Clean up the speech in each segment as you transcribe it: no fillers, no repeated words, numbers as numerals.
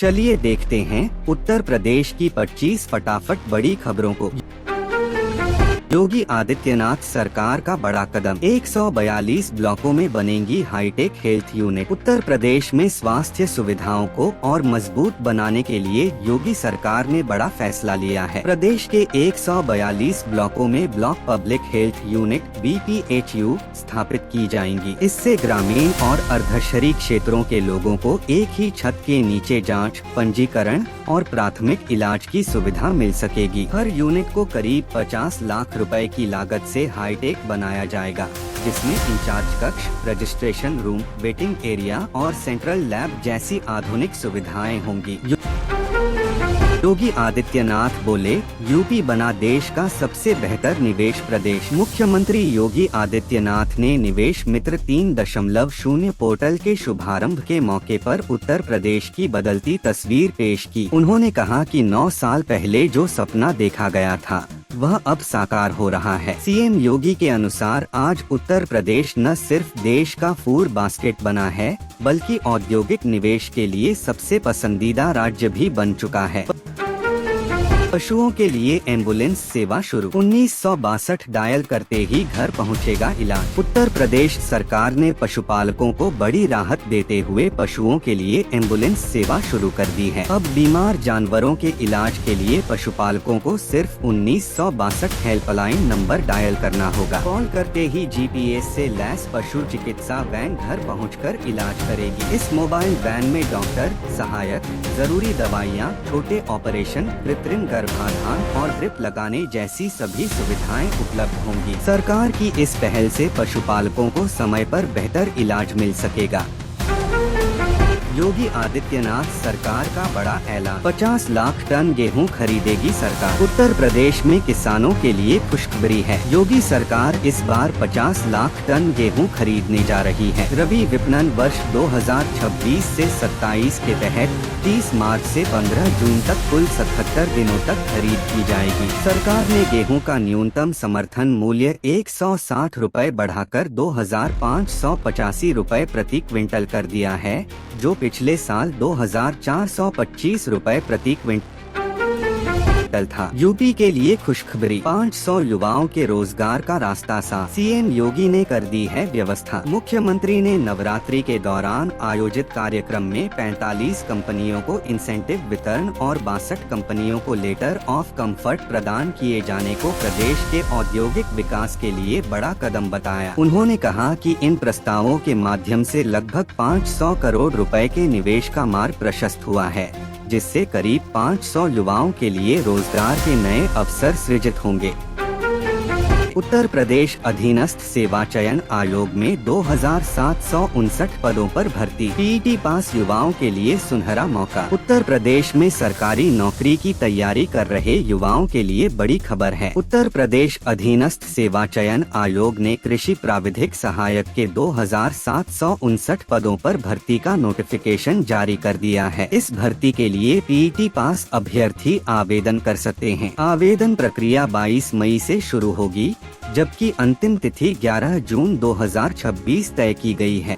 चलिए देखते हैं उत्तर प्रदेश की 25 फटाफट बड़ी खबरों को। योगी आदित्यनाथ सरकार का बड़ा कदम, 142 ब्लॉकों में बनेंगी hi tech health unit. Uttar Pradesh में स्वास्थ्य सुविधाओं को और मजबूत बनाने के लिए योगी सरकार ने बड़ा फैसला लिया है। प्रदेश के 142 ब्लॉकों में block public health unit BPHU स्थापित की जाएंगी। इससे ग्रामीण और अर्धशहरी क्षेत्रों के लोगों को एक ही छत के नीचे जांच, पंजीकरण और प्राथमिक इलाज की सुविधा मिल सकेगी। हर यूनिट को करीब 50 लाख रुपए की लागत से हाईटेक बनाया जाएगा, जिसमें इंचार्ज कक्ष, रजिस्ट्रेशन रूम, वेटिंग एरिया और सेंट्रल लैब जैसी आधुनिक सुविधाएं होंगी। योगी आदित्यनाथ बोले, यूपी बना देश का सबसे बेहतर निवेश प्रदेश। मुख्यमंत्री योगी आदित्यनाथ ने निवेश मित्र 3.0 पोर्टल के शुभारंभ के मौके पर उत्तर प्रदेश की बदलती तस्वीर पेश की। उन्होंने कहा कि 9 साल पहले जो सपना देखा गया था वह अब साकार हो रहा है। सीएम योगी के अनुसार आज उत्तर प्रदेश न सिर्फ देश का फूड बास्केट बना है, बल्कि औद्योगिक निवेश के लिए सबसे पसंदीदा राज्य भी बन चुका है। पशुओं के लिए एम्बुलेंस सेवा शुरू, 1962 डायल करते ही घर पहुंचेगा इलाज। उत्तर प्रदेश सरकार ने पशुपालकों को बड़ी राहत देते हुए पशुओं के लिए एम्बुलेंस सेवा शुरू कर दी है। अब बीमार जानवरों के इलाज के लिए पशुपालकों को सिर्फ 1962 हेल्पलाइन नंबर डायल करना होगा। कॉल करते ही GPS से लैस पशु चिकित्सा वैन घर पहुँच इलाज करेगी। इस मोबाइल वैन में डॉक्टर, सहायक, जरूरी दवाइयाँ, छोटे ऑपरेशन, कृत्रिम गर्भाधान और ड्रिप लगाने जैसी सभी सुविधाएं उपलब्ध होंगी। सरकार की इस पहल से पशुपालकों को समय पर बेहतर इलाज मिल सकेगा। योगी आदित्यनाथ सरकार का बड़ा ऐलान, 50 लाख टन गेहूं खरीदेगी सरकार। उत्तर प्रदेश में किसानों के लिए खुशखबरी है। योगी सरकार इस बार 50 लाख टन गेहूं खरीदने जा रही है। रबी विपणन वर्ष 2026 से 27 के तहत 30 मार्च से 15 जून तक कुल 77 दिनों तक खरीद की जाएगी। सरकार ने गेहूं का न्यूनतम समर्थन मूल्य 160 रुपए बढ़ाकर 2585 रुपए प्रति क्विंटल कर दिया है, जो पिछले साल 2425 रुपए प्रति क्विंटल था। यूपी के लिए खुशखबरी, 500 युवाओं के रोजगार का रास्ता साफ। सीएम योगी ने कर दी है व्यवस्था। मुख्यमंत्री ने नवरात्रि के दौरान आयोजित कार्यक्रम में 45 कंपनियों को इंसेंटिव वितरण और 62 कंपनियों को लेटर ऑफ कंफर्ट प्रदान किए जाने को प्रदेश के औद्योगिक विकास के लिए बड़ा कदम बताया। उन्होंने कहा कि इन प्रस्तावों के माध्यम से लगभग 500 करोड़ रुपए के निवेश का मार्ग प्रशस्त हुआ है, जिससे करीब 500 युवाओं के लिए रोजगार के नए अवसर सृजित होंगे। उत्तर प्रदेश अधीनस्थ सेवा चयन आयोग में 2759 पदों पर भर्ती, PET पास युवाओं के लिए सुनहरा मौका। उत्तर प्रदेश में सरकारी नौकरी की तैयारी कर रहे युवाओं के लिए बड़ी खबर है। उत्तर प्रदेश अधीनस्थ सेवा चयन आयोग ने कृषि प्राविधिक सहायक के 2759 पदों पर भर्ती का नोटिफिकेशन जारी कर दिया है। इस भर्ती के लिए PET पास अभ्यर्थी आवेदन कर सकते हैं। आवेदन प्रक्रिया 22 मई से शुरू होगी, जबकि अंतिम तिथि 11 जून 2026 तय की गई है।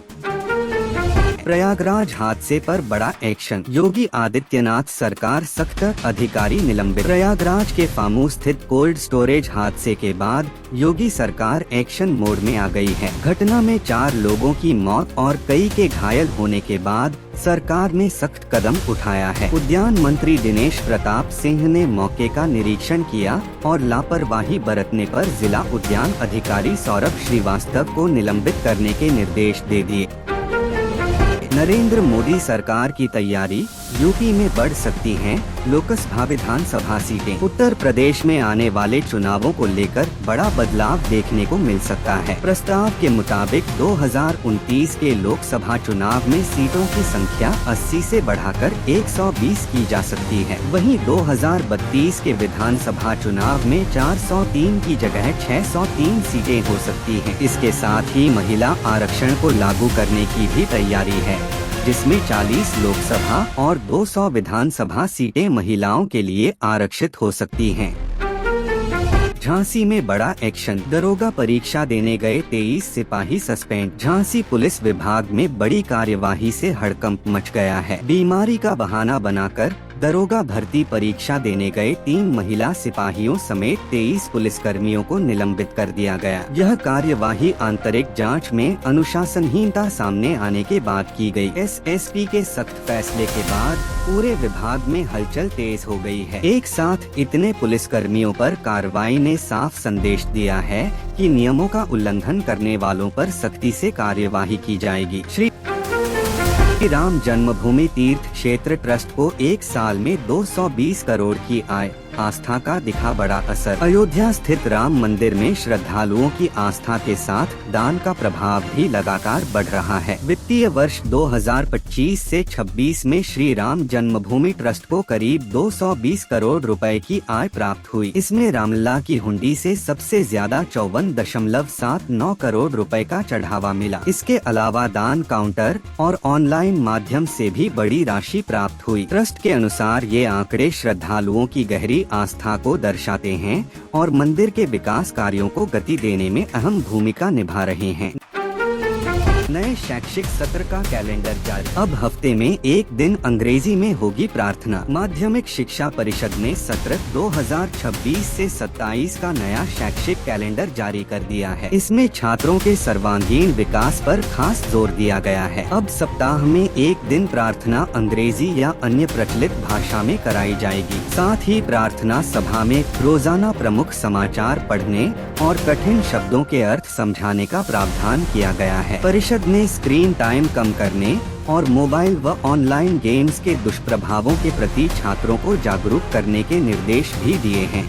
प्रयागराज हादसे पर बड़ा एक्शन, योगी आदित्यनाथ सरकार सख्त, अधिकारी निलंबित। प्रयागराज के फामू स्थित कोल्ड स्टोरेज हादसे के बाद योगी सरकार एक्शन मोड में आ गई है। घटना में 4 लोगों की मौत और कई के घायल होने के बाद सरकार ने सख्त कदम उठाया है। उद्यान मंत्री दिनेश प्रताप सिंह ने मौके का निरीक्षण किया और लापरवाही बरतने पर जिला उद्यान अधिकारी सौरभ श्रीवास्तव को निलंबित करने के निर्देश दे दिए। नरेंद्र मोदी सरकार की तैयारी, यूपी में बढ़ सकती हैं लोकसभा विधानसभा सीटें। उत्तर प्रदेश में आने वाले चुनावों को लेकर बड़ा बदलाव देखने को मिल सकता है। प्रस्ताव के मुताबिक 2029 के लोकसभा चुनाव में सीटों की संख्या 80 से बढ़ाकर 120 की जा सकती है। वहीं 2032 के विधानसभा चुनाव में 403 की जगह 603 सीटें हो सकती हैं। इसके साथ ही महिला आरक्षण को लागू करने की भी तैयारी है, जिसमें 40 लोकसभा और 200 विधानसभा सीटें महिलाओं के लिए आरक्षित हो सकती हैं। झांसी में बड़ा एक्शन, दरोगा परीक्षा देने गए 23 सिपाही सस्पेंड। झांसी पुलिस विभाग में बड़ी कार्यवाही से हड़कंप मच गया है। बीमारी का बहाना बनाकर दरोगा भर्ती परीक्षा देने गए 3 महिला सिपाहियों समेत 23 पुलिसकर्मियों को निलंबित कर दिया गया। यह कार्यवाही आंतरिक जांच में अनुशासनहीनता सामने आने के बाद की गई। एसएसपी के सख्त फैसले के बाद पूरे विभाग में हलचल तेज हो गई है। एक साथ इतने पुलिसकर्मियों पर कार्रवाई ने साफ संदेश दिया है कि नियमों का उल्लंघन करने वालों पर सख्ती से कार्यवाही की जाएगी। श्री राम जन्मभूमि तीर्थ क्षेत्र ट्रस्ट को 1 साल में 220 करोड़ की आय, आस्था का दिखा बड़ा असर। अयोध्या स्थित राम मंदिर में श्रद्धालुओं की आस्था के साथ दान का प्रभाव भी लगातार बढ़ रहा है। वित्तीय वर्ष 2025 से 26 में श्री राम जन्मभूमि ट्रस्ट को करीब 220 करोड़ रुपए की आय प्राप्त हुई। इसमें रामलला की हुंडी से सबसे ज्यादा 54.79 करोड़ रुपए का चढ़ावा मिला। इसके अलावा दान काउंटर और ऑनलाइन माध्यम से भी बड़ी राशि प्राप्त हुई। ट्रस्ट के अनुसार ये आंकड़े श्रद्धालुओं की गहरी आस्था को दर्शाते हैं और मंदिर के विकास कार्यों को गति देने में अहम भूमिका निभा रहे हैं। नए शैक्षिक सत्र का कैलेंडर जारी। अब हफ्ते में एक दिन अंग्रेजी में होगी प्रार्थना। माध्यमिक शिक्षा परिषद ने सत्र 2026 से 27 का नया शैक्षिक कैलेंडर जारी कर दिया है। इसमें छात्रों के सर्वांगीण विकास पर खास जोर दिया गया है। अब सप्ताह में एक दिन प्रार्थना अंग्रेजी या अन्य प्रचलित भाषा में कराई जाएगी। साथ ही प्रार्थना सभा में रोजाना प्रमुख समाचार पढ़ने और कठिन शब्दों के अर्थ समझाने का प्रावधान किया गया है। परिषद ने स्क्रीन टाइम कम करने और मोबाइल व ऑनलाइन गेम्स के दुष्प्रभावों के प्रति छात्रों को जागरूक करने के निर्देश भी दिए हैं।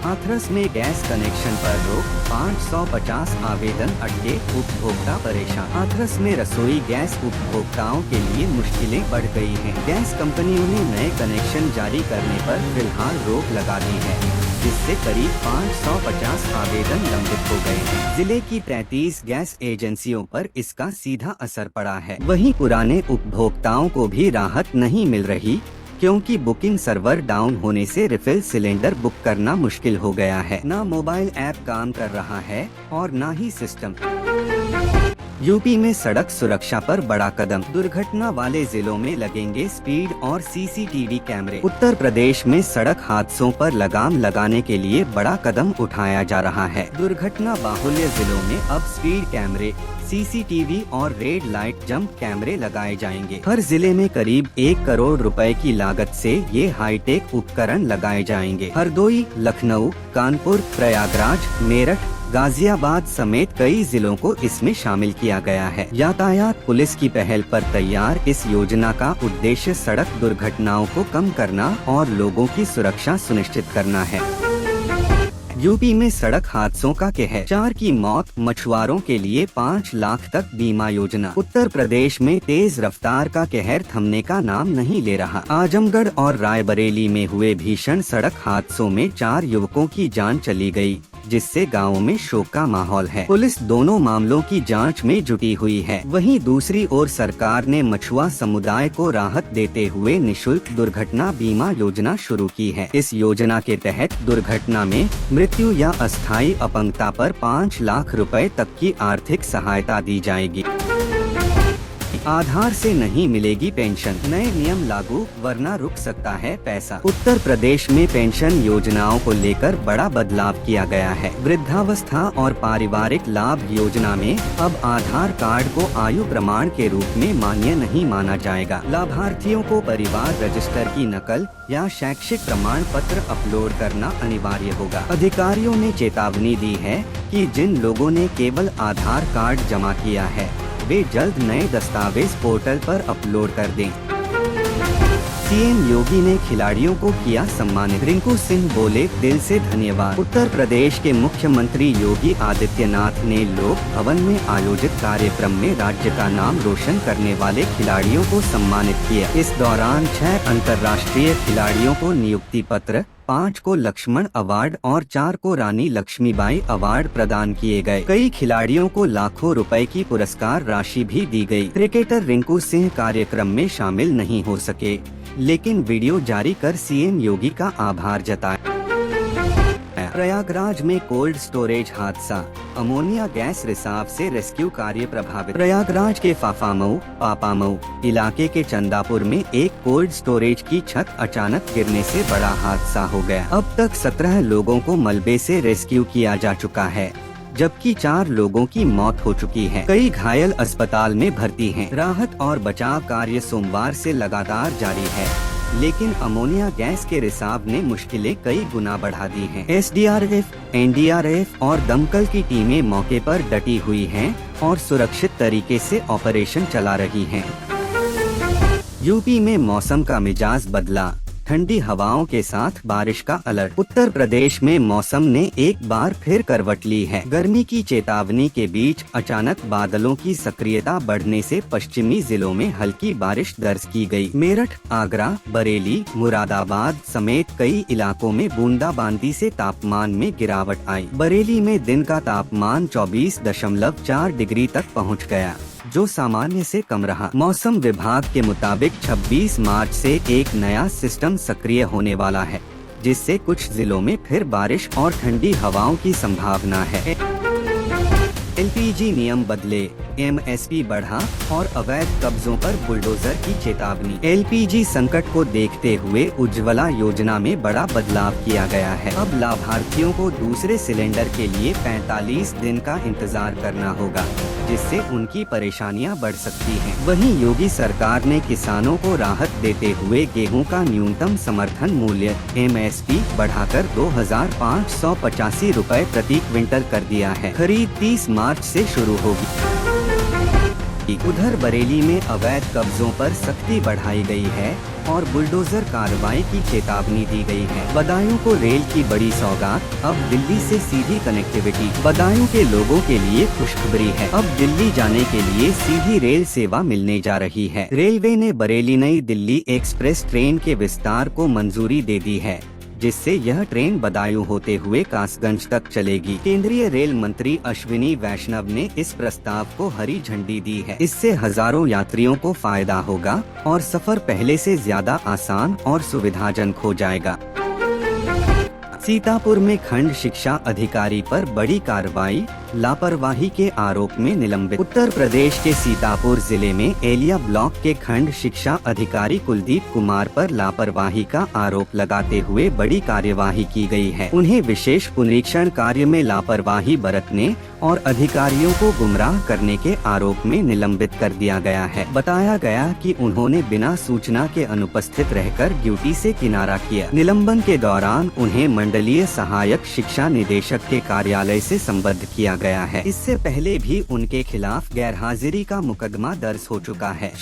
हाथरस में गैस कनेक्शन पर रोक, 550 आवेदन अटके, उपभोक्ता परेशान। हाथरस में रसोई गैस उपभोक्ताओं के लिए मुश्किलें बढ़ गई हैं। गैस कंपनियों ने नए कनेक्शन जारी करने पर फिलहाल रोक लगा दी है, जिससे करीब 550 आवेदन लंबित हो गए हैं। जिले की 33 गैस एजेंसियों पर इसका सीधा असर पड़ा है। वहीं पुराने उपभोक्ताओं को भी राहत नहीं मिल रही, क्योंकि बुकिंग सर्वर डाउन होने से रिफिल सिलेंडर बुक करना मुश्किल हो गया है। न मोबाइल ऐप काम कर रहा है और न ही सिस्टम। यूपी में सड़क सुरक्षा पर बड़ा कदम, दुर्घटना वाले जिलों में लगेंगे स्पीड और सीसीटीवी कैमरे। उत्तर प्रदेश में सड़क हादसों पर लगाम लगाने के लिए बड़ा कदम उठाया जा रहा है। दुर्घटना बाहुल्य जिलों में अब स्पीड कैमरे, सीसीटीवी और रेड लाइट जंप कैमरे लगाए जाएंगे। हर जिले में करीब 1 करोड़ रुपए की लागत से ये हाईटेक उपकरण लगाए जाएंगे। हरदोई, लखनऊ, कानपुर, प्रयागराज, मेरठ, गाजियाबाद समेत कई जिलों को इसमें शामिल किया गया है। यातायात पुलिस की पहल पर तैयार इस योजना का उद्देश्य सड़क दुर्घटनाओं को कम करना और लोगों की सुरक्षा सुनिश्चित करना है। यूपी में सड़क हादसों का कहर, 4 की मौत, मछुआरों के लिए 5 लाख तक बीमा योजना। उत्तर प्रदेश में तेज रफ्तार का कहर थमने का नाम नहीं ले रहा। आजमगढ़ और रायबरेली में हुए भीषण सड़क हादसों में 4 युवकों की जान चली गई, जिससे गाँव में शोक का माहौल है। पुलिस दोनों मामलों की जांच में जुटी हुई है। वहीं दूसरी ओर सरकार ने मछुआ समुदाय को राहत देते हुए निशुल्क दुर्घटना बीमा योजना शुरू की है। इस योजना के तहत दुर्घटना में मृत्यु या अस्थायी अपंगता पर 5 लाख रुपए तक की आर्थिक सहायता दी जाएगी। आधार से नहीं मिलेगी पेंशन, नए नियम लागू, वरना रुक सकता है पैसा। उत्तर प्रदेश में पेंशन योजनाओं को लेकर बड़ा बदलाव किया गया है। वृद्धावस्था और पारिवारिक लाभ योजना में अब आधार कार्ड को आयु प्रमाण के रूप में मान्य नहीं माना जाएगा। लाभार्थियों को परिवार रजिस्टर की नकल या शैक्षिक प्रमाण पत्र अपलोड करना अनिवार्य होगा। अधिकारियों ने चेतावनी दी है कि जिन लोगों ने केवल आधार कार्ड जमा किया है, वे जल्द नए दस्तावेज पोर्टल पर अपलोड कर दें। सीएम योगी ने खिलाड़ियों को किया सम्मानित, रिंकू सिंह बोले, दिल से धन्यवाद। उत्तर प्रदेश के मुख्यमंत्री योगी आदित्यनाथ ने लोक भवन में आयोजित कार्यक्रम में राज्य का नाम रोशन करने वाले खिलाड़ियों को सम्मानित किया। इस दौरान 6 अंतर्राष्ट्रीय खिलाड़ियों को नियुक्ति पत्र, 5 को लक्ष्मण अवार्ड और 4 को रानी लक्ष्मीबाई अवार्ड प्रदान किए गए। कई खिलाड़ियों को लाखों रुपए की पुरस्कार राशि भी दी गई। क्रिकेटर रिंकू सिंह कार्यक्रम में शामिल नहीं हो सके, लेकिन वीडियो जारी कर सीएम योगी का आभार जताया। प्रयागराज में कोल्ड स्टोरेज हादसा, अमोनिया गैस रिसाव से रेस्क्यू कार्य प्रभावित। प्रयागराज के फाफामऊ पापामऊ इलाके के चंदापुर में एक कोल्ड स्टोरेज की छत अचानक गिरने से बड़ा हादसा हो गया। अब तक 17 लोगों को मलबे से रेस्क्यू किया जा चुका है, जबकि 4 लोगों की मौत हो चुकी है। कई घायल अस्पताल में भर्ती हैं। राहत और बचाव कार्य सोमवार से लगातार जारी है, लेकिन अमोनिया गैस के रिसाव ने मुश्किलें कई गुना बढ़ा दी हैं। SDRF, NDRF और दमकल की टीमें मौके पर डटी हुई हैं और सुरक्षित तरीके से ऑपरेशन चला रही हैं। यूपी में मौसम का मिजाज बदला, ठंडी हवाओं के साथ बारिश का अलर्ट। उत्तर प्रदेश में मौसम ने एक बार फिर करवट ली है। गर्मी की चेतावनी के बीच अचानक बादलों की सक्रियता बढ़ने से पश्चिमी जिलों में हल्की बारिश दर्ज की गई। मेरठ, आगरा, बरेली, मुरादाबाद समेत कई इलाकों में बूंदाबांदी से तापमान में गिरावट आई। बरेली में दिन का तापमान 24.4 डिग्री तक पहुँच गया, जो सामान्य से कम रहा। मौसम विभाग के मुताबिक 26 मार्च से एक नया सिस्टम सक्रिय होने वाला है, जिससे कुछ जिलों में फिर बारिश और ठंडी हवाओं की संभावना है। LPG नियम बदले, MSP बढ़ा और अवैध कब्जों पर बुलडोजर की चेतावनी। LPG संकट को देखते हुए उज्ज्वला योजना में बड़ा बदलाव किया गया है। अब लाभार्थियों को दूसरे सिलेंडर के लिए 45 दिन का इंतजार करना होगा, जिससे उनकी परेशानियां बढ़ सकती हैं। वहीं योगी सरकार ने किसानों को राहत देते हुए गेहूं का न्यूनतम समर्थन मूल्य MSP बढ़ाकर 2,585 रुपए प्रति क्विंटल कर दिया है। खरीद 30 मार्च से शुरू होगी। उधर बरेली में अवैध कब्जों पर सख्ती बढ़ाई गई है और बुलडोजर कार्रवाई की चेतावनी दी गई है। बदायूं को रेल की बड़ी सौगात, अब दिल्ली से सीधी कनेक्टिविटी। बदायूं के लोगों के लिए खुशखबरी है, अब दिल्ली जाने के लिए सीधी रेल सेवा मिलने जा रही है। रेलवे ने बरेली नई दिल्ली एक्सप्रेस ट्रेन के विस्तार को मंजूरी दे दी है, जिससे यह ट्रेन बदायूं होते हुए कासगंज तक चलेगी। केंद्रीय रेल मंत्री अश्विनी वैष्णव ने इस प्रस्ताव को हरी झंडी दी है। इससे हजारों यात्रियों को फायदा होगा और सफर पहले से ज्यादा आसान और सुविधाजनक हो जाएगा। सीतापुर में खंड शिक्षा अधिकारी पर बड़ी कार्रवाई, लापरवाही के आरोप में निलंबित। उत्तर प्रदेश के सीतापुर जिले में एलिया ब्लॉक के खंड शिक्षा अधिकारी कुलदीप कुमार पर लापरवाही का आरोप लगाते हुए बड़ी कार्यवाही की गई है। उन्हें विशेष पुनरीक्षण कार्य में लापरवाही बरतने और अधिकारियों को गुमराह करने के आरोप में निलंबित कर दिया गया है। बताया गया कि उन्होंने बिना सूचना के अनुपस्थित रहकर ड्यूटी से किनारा किया। निलंबन के दौरान उन्हें मंडलीय सहायक शिक्षा निदेशक के कार्यालय से संबद्ध किया गया है। इससे पहले भी उनके खिलाफ गैरहाजिरी का मुकदमा दर्ज हो चुका है।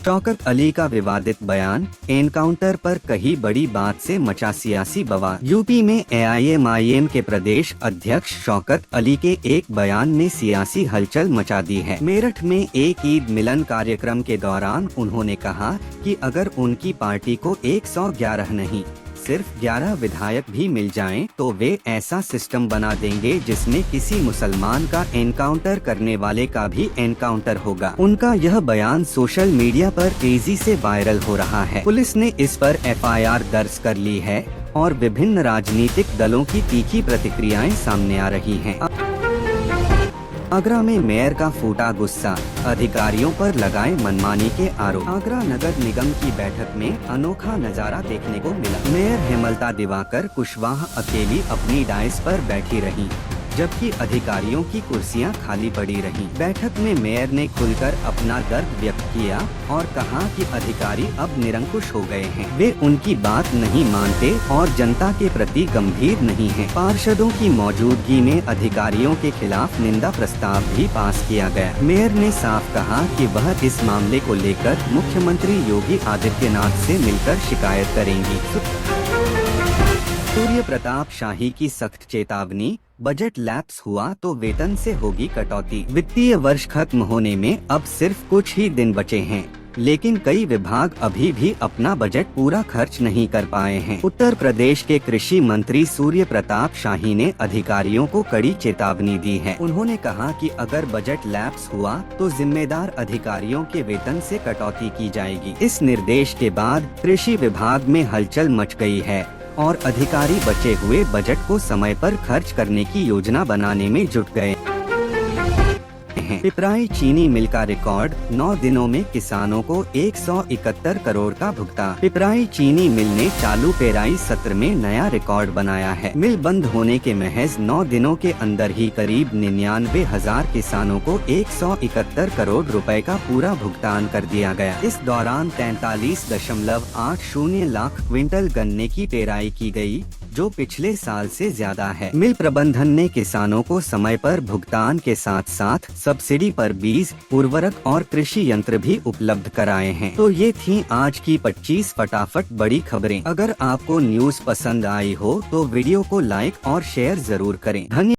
शौकत अली का विवादित बयान, एनकाउंटर पर कही बड़ी बात से मचा सियासी बवाल। यूपी में AIMIM के प्रदेश अध्यक्ष शौकत अली के एक बयान ने सियासी हलचल मचा दी है। मेरठ में एक ईद मिलन कार्यक्रम के दौरान उन्होंने कहा कि अगर उनकी पार्टी को 111 नहीं सिर्फ 11 विधायक भी मिल जाएं, तो वे ऐसा सिस्टम बना देंगे जिसमें किसी मुसलमान का एनकाउंटर करने वाले का भी एनकाउंटर होगा। उनका यह बयान सोशल मीडिया पर तेजी से वायरल हो रहा है। पुलिस ने इस पर FIR दर्ज कर ली है और विभिन्न राजनीतिक दलों की तीखी प्रतिक्रियाएं सामने आ रही हैं। आगरा में मेयर का फूटा गुस्सा, अधिकारियों पर लगाए मनमानी के आरोप। आगरा नगर निगम की बैठक में अनोखा नजारा देखने को मिला। मेयर हेमलता दिवाकर कुशवाहा अकेली अपनी डाइस पर बैठी रहीं, जबकि अधिकारियों की कुर्सियां खाली पड़ी रहीं। बैठक में मेयर ने खुलकर अपना दर्द व्यक्त किया और कहा कि अधिकारी अब निरंकुश हो गए हैं, वे उनकी बात नहीं मानते और जनता के प्रति गंभीर नहीं हैं। पार्षदों की मौजूदगी में अधिकारियों के खिलाफ निंदा प्रस्ताव भी पास किया गया। मेयर ने साफ कहा कि वह इस मामले को लेकर मुख्यमंत्री योगी आदित्यनाथ से मिलकर शिकायत करेंगी। सूर्य प्रताप शाही की सख्त चेतावनी, बजट लैप्स हुआ तो वेतन से होगी कटौती। वित्तीय वर्ष खत्म होने में अब सिर्फ कुछ ही दिन बचे हैं, लेकिन कई विभाग अभी भी अपना बजट पूरा खर्च नहीं कर पाए हैं। उत्तर प्रदेश के कृषि मंत्री सूर्य प्रताप शाही ने अधिकारियों को कड़ी चेतावनी दी है। उन्होंने कहा कि अगर बजट लैप्स हुआ तो जिम्मेदार अधिकारियों के वेतन से कटौती की जाएगी। इस निर्देश के बाद कृषि विभाग में हलचल मच गई है और अधिकारी बचे हुए बजट को समय पर खर्च करने की योजना बनाने में जुट गए हैं। पिपराई चीनी मिल का रिकॉर्ड, 9 दिनों में किसानों को 171 करोड़ का भुगतान। पिपराई चीनी मिल ने चालू पेराई सत्र में नया रिकॉर्ड बनाया है। मिल बंद होने के महज 9 दिनों के अंदर ही करीब 99,000 किसानों को 171 करोड़ रुपए का पूरा भुगतान कर दिया गया। इस दौरान 43.80 लाख क्विंटल गन्ने की पेराई की गई, जो पिछले साल से ज्यादा है। मिल प्रबंधन ने किसानों को समय पर भुगतान के साथ साथ सब्सिडी पर बीज, उर्वरक और कृषि यंत्र भी उपलब्ध कराए हैं। तो ये थी आज की 25 फटाफट बड़ी खबरें। अगर आपको न्यूज पसंद आई हो तो वीडियो को लाइक और शेयर जरूर करें। धन्यवाद।